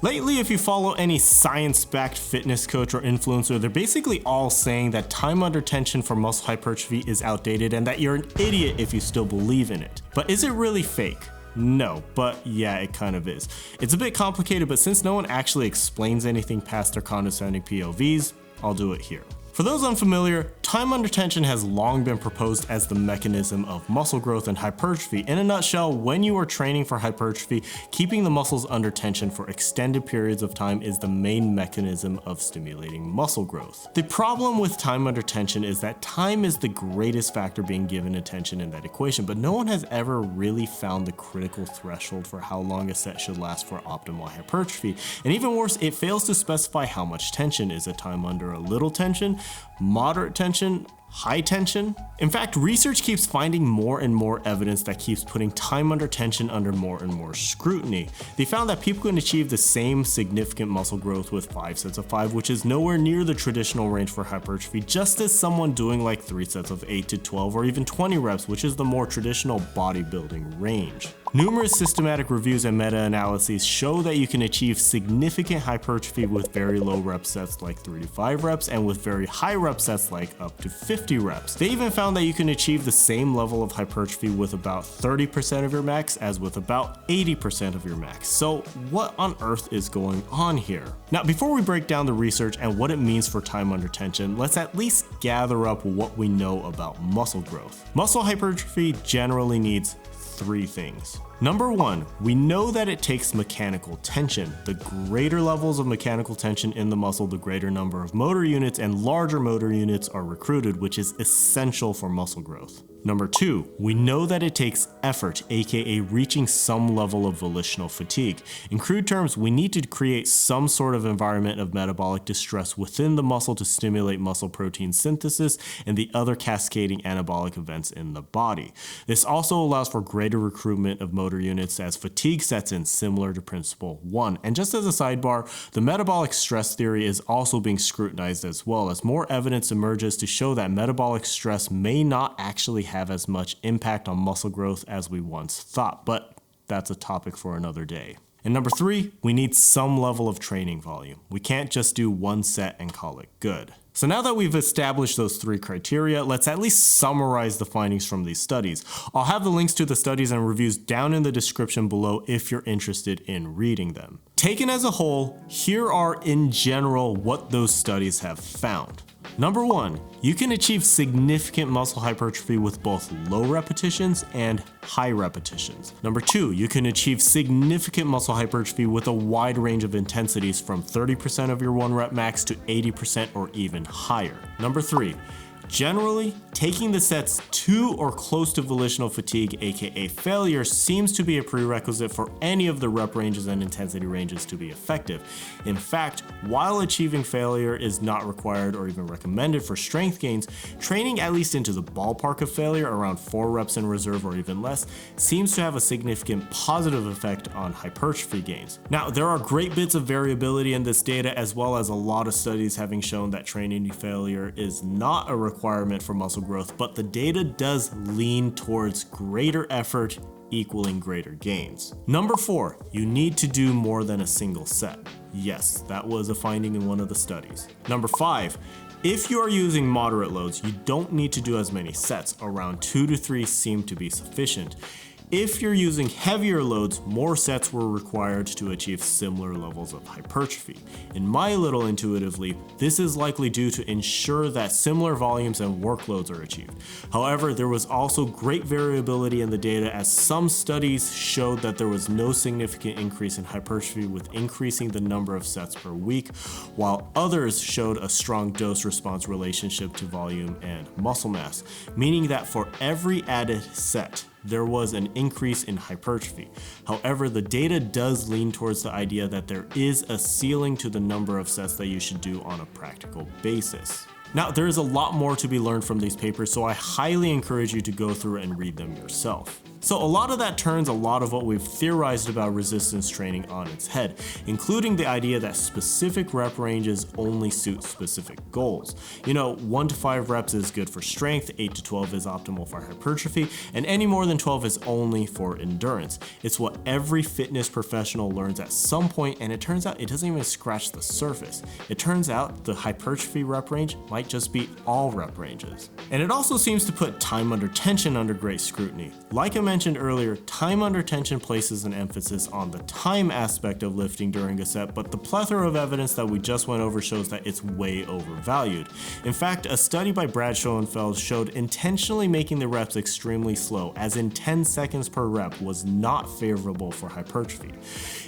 Lately, if you follow any science-backed fitness coach or influencer, they're basically all saying that time under tension for muscle hypertrophy is outdated and that you're an idiot if you still believe in it. But is it really fake? No, but yeah, it kind of is. It's a bit complicated, but since no one actually explains anything past their condescending POVs, I'll do it here. For those unfamiliar, time under tension has long been proposed as the mechanism of muscle growth and hypertrophy. In a nutshell, when you are training for hypertrophy, keeping the muscles under tension for extended periods of time is the main mechanism of stimulating muscle growth. The problem with time under tension is that time is the greatest factor being given attention in that equation, but no one has ever really found the critical threshold for how long a set should last for optimal hypertrophy. And even worse, it fails to specify how much tension. Is a time under a little tension, moderate tension, high tension? In fact, research keeps finding more and more evidence that keeps putting time under tension under more and more scrutiny. They found that people can achieve the same significant muscle growth with 5 sets of 5, which is nowhere near the traditional range for hypertrophy, just as someone doing like 3 sets of 8 to 12 or even 20 reps, which is the more traditional bodybuilding range. Numerous systematic reviews and meta-analyses show that you can achieve significant hypertrophy with very low rep sets like 3 to 5 reps and with very high rep sets like up to 50 reps. They even found that you can achieve the same level of hypertrophy with about 30% of your max as with about 80% of your max. So what on earth is going on here? Now, before we break down the research and what it means for time under tension, let's at least gather up what we know about muscle growth. Muscle hypertrophy generally needs 3 things. Number 1, we know that it takes mechanical tension. The greater levels of mechanical tension in the muscle, the greater number of motor units and larger motor units are recruited, which is essential for muscle growth. Number 2, we know that it takes effort, aka reaching some level of volitional fatigue. In crude terms, we need to create some sort of environment of metabolic distress within the muscle to stimulate muscle protein synthesis and the other cascading anabolic events in the body. This also allows for greater recruitment of motor units as fatigue sets in, similar to principle 1. And just as a sidebar, the metabolic stress theory is also being scrutinized as well, as more evidence emerges to show that metabolic stress may not actually have as much impact on muscle growth as we once thought, but that's a topic for another day. And number 3, we need some level of training volume. We can't just do 1 set and call it good. So now that we've established those 3 criteria, let's at least summarize the findings from these studies. I'll have the links to the studies and reviews down in the description below if you're interested in reading them. Taken as a whole, here are in general what those studies have found. Number 1, you can achieve significant muscle hypertrophy with both low repetitions and high repetitions. Number 2, you can achieve significant muscle hypertrophy with a wide range of intensities from 30% of your 1 rep max to 80% or even higher. Number 3, generally, taking the sets to or close to volitional fatigue, aka failure, seems to be a prerequisite for any of the rep ranges and intensity ranges to be effective. In fact, while achieving failure is not required or even recommended for strength gains, training at least into the ballpark of failure, around 4 reps in reserve or even less, seems to have a significant positive effect on hypertrophy gains. Now, there are great bits of variability in this data, as well as a lot of studies having shown that training to failure is not a requirement for muscle growth, but the data does lean towards greater effort equaling greater gains. Number 4, you need to do more than a single set. Yes, that was a finding in one of the studies. Number 5, if you are using moderate loads, you don't need to do as many sets. Around 2 to 3 seem to be sufficient. If you're using heavier loads, more sets were required to achieve similar levels of hypertrophy. In my little intuitive leap, this is likely due to ensure that similar volumes and workloads are achieved. However, there was also great variability in the data, as some studies showed that there was no significant increase in hypertrophy with increasing the number of sets per week, while others showed a strong dose-response relationship to volume and muscle mass, meaning that for every added set, there was an increase in hypertrophy. However, the data does lean towards the idea that there is a ceiling to the number of sets that you should do on a practical basis. Now, there is a lot more to be learned from these papers, so I highly encourage you to go through and read them yourself. So a lot of that turns a lot of what we've theorized about resistance training on its head, including the idea that specific rep ranges only suit specific goals. You know, 1 to 5 reps is good for strength, 8 to 12 is optimal for hypertrophy, and any more than 12 is only for endurance. It's what every fitness professional learns at some point, and it turns out it doesn't even scratch the surface. It turns out the hypertrophy rep range might just be all rep ranges. And it also seems to put time under tension under great scrutiny. Like I mentioned earlier, time under tension places an emphasis on the time aspect of lifting during a set, but the plethora of evidence that we just went over shows that it's way overvalued. In fact, a study by Brad Schoenfeld showed intentionally making the reps extremely slow, as in 10 seconds per rep, was not favorable for hypertrophy.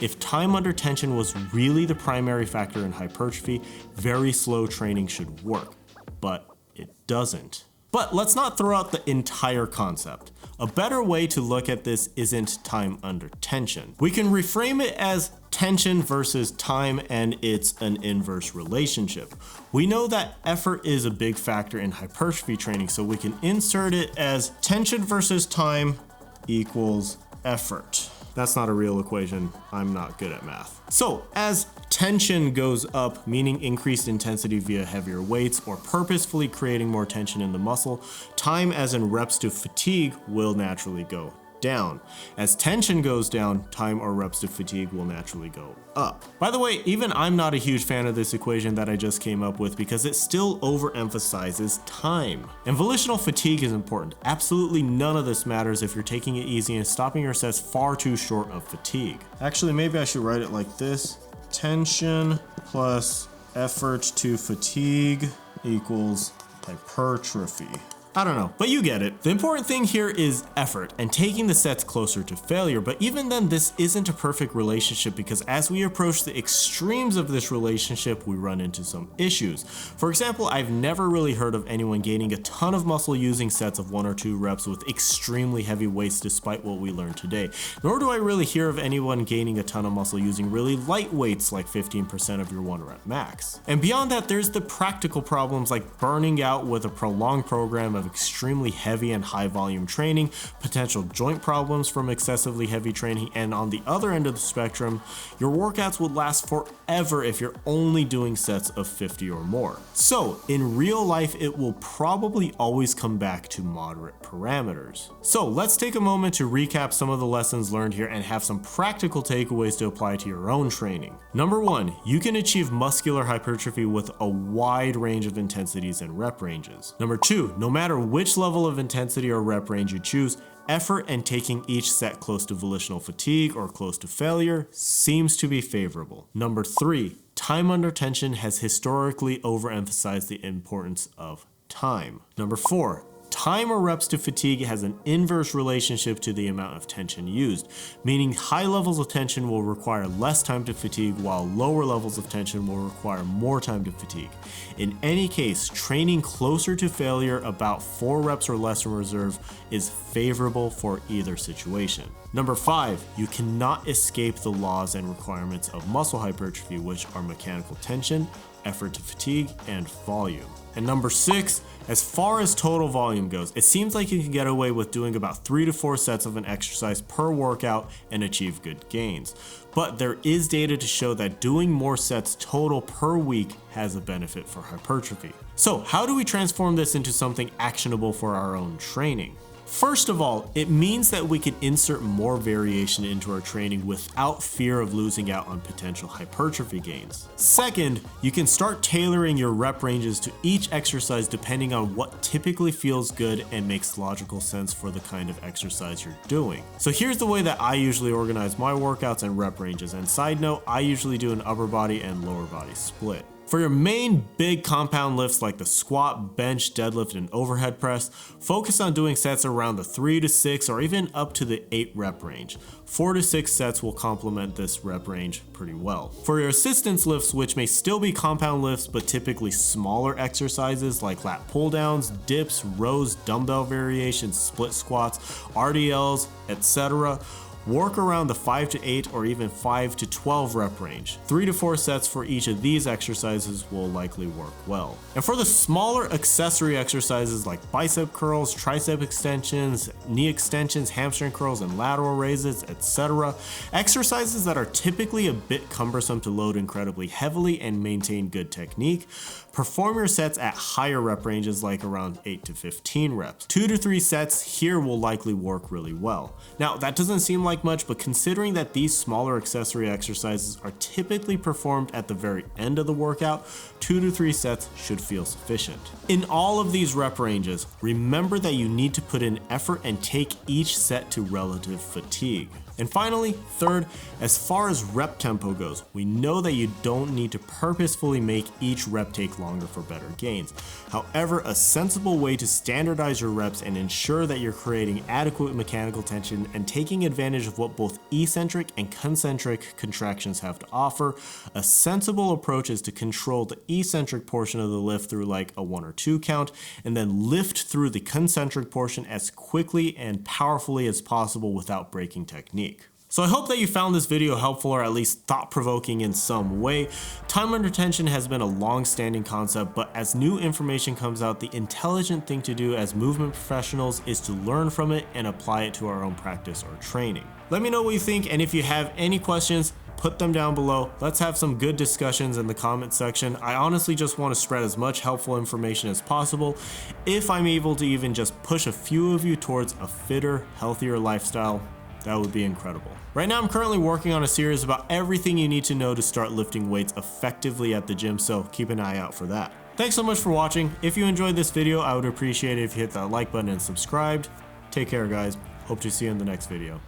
If time under tension was really the primary factor in hypertrophy, very slow training should work, but it doesn't. But let's not throw out the entire concept. A better way to look at this isn't time under tension. We can reframe it as tension versus time, and it's an inverse relationship. We know that effort is a big factor in hypertrophy training, so we can insert it as tension versus time equals effort. That's not a real equation. I'm not good at math. So as tension goes up, meaning increased intensity via heavier weights or purposefully creating more tension in the muscle, time as in reps to fatigue will naturally go down. As tension goes down, time or reps to fatigue will naturally go up. By the way, even I'm not a huge fan of this equation that I just came up with because it still overemphasizes time. And volitional fatigue is important. Absolutely none of this matters if you're taking it easy and stopping your sets far too short of fatigue. Actually, maybe I should write it like this. Tension plus effort to fatigue equals hypertrophy. I don't know, but you get it. The important thing here is effort and taking the sets closer to failure, but even then this isn't a perfect relationship because as we approach the extremes of this relationship, we run into some issues. For example, I've never really heard of anyone gaining a ton of muscle using sets of 1 or 2 reps with extremely heavy weights despite what we learned today. Nor do I really hear of anyone gaining a ton of muscle using really light weights like 15% of your 1 rep max. And beyond that, there's the practical problems like burning out with a prolonged program of extremely heavy and high volume training, potential joint problems from excessively heavy training, and on the other end of the spectrum, your workouts would last forever if you're only doing sets of 50 or more. So in real life, it will probably always come back to moderate parameters. So let's take a moment to recap some of the lessons learned here and have some practical takeaways to apply to your own training. Number 1, you can achieve muscular hypertrophy with a wide range of intensities and rep ranges. Number 2, no matter which level of intensity or rep range you choose, effort and taking each set close to volitional fatigue or close to failure seems to be favorable. Number 3, time under tension has historically overemphasized the importance of time. Number 4, time or reps to fatigue has an inverse relationship to the amount of tension used, meaning high levels of tension will require less time to fatigue while lower levels of tension will require more time to fatigue. In any case, training closer to failure, about 4 reps or less in reserve, is favorable for either situation. Number 5, you cannot escape the laws and requirements of muscle hypertrophy, which are mechanical tension, effort to fatigue, and volume. And number 6, as far as total volume goes, it seems like you can get away with doing about 3 to 4 sets of an exercise per workout and achieve good gains. But there is data to show that doing more sets total per week has a benefit for hypertrophy. So how do we transform this into something actionable for our own training? First of all, it means that we can insert more variation into our training without fear of losing out on potential hypertrophy gains. Second, you can start tailoring your rep ranges to each exercise depending on what typically feels good and makes logical sense for the kind of exercise you're doing. So here's the way that I usually organize my workouts and rep ranges, and side note, I usually do an upper body and lower body split. For your main big compound lifts like the squat, bench, deadlift, and overhead press, focus on doing sets around the 3 to 6 or even up to the 8 rep range. 4 to 6 sets will complement this rep range pretty well. For your assistance lifts, which may still be compound lifts but typically smaller exercises like lat pull downs, dips, rows, dumbbell variations, split squats, RDLs, etc., Work around the 5 to 8 or even 5 to 12 rep range. 3 to 4 sets for each of these exercises will likely work well. And for the smaller accessory exercises like bicep curls, tricep extensions, knee extensions, hamstring curls, and lateral raises, etc., exercises that are typically a bit cumbersome to load incredibly heavily and maintain good technique, perform your sets at higher rep ranges like around 8 to 15 reps. 2 to 3 sets here will likely work really well. Now, that doesn't seem like much, but considering that these smaller accessory exercises are typically performed at the very end of the workout, 2 to 3 sets should feel sufficient. In all of these rep ranges, remember that you need to put in effort and take each set to relative fatigue. And finally, third, as far as rep tempo goes, we know that you don't need to purposefully make each rep take longer for better gains. However, a sensible way to standardize your reps and ensure that you're creating adequate mechanical tension and taking advantage of what both eccentric and concentric contractions have to offer, a sensible approach is to control the eccentric portion of the lift through like a 1 or 2 count, and then lift through the concentric portion as quickly and powerfully as possible without breaking technique. So I hope that you found this video helpful or at least thought-provoking in some way. Time under tension has been a long-standing concept, but as new information comes out, the intelligent thing to do as movement professionals is to learn from it and apply it to our own practice or training. Let me know what you think, and if you have any questions, put them down below. Let's have some good discussions in the comment section. I honestly just want to spread as much helpful information as possible. If I'm able to even just push a few of you towards a fitter, healthier lifestyle, that would be incredible. Right now, I'm currently working on a series about everything you need to know to start lifting weights effectively at the gym, so keep an eye out for that. Thanks so much for watching. If you enjoyed this video, I would appreciate it if you hit that like button and subscribed. Take care, guys. Hope to see you in the next video.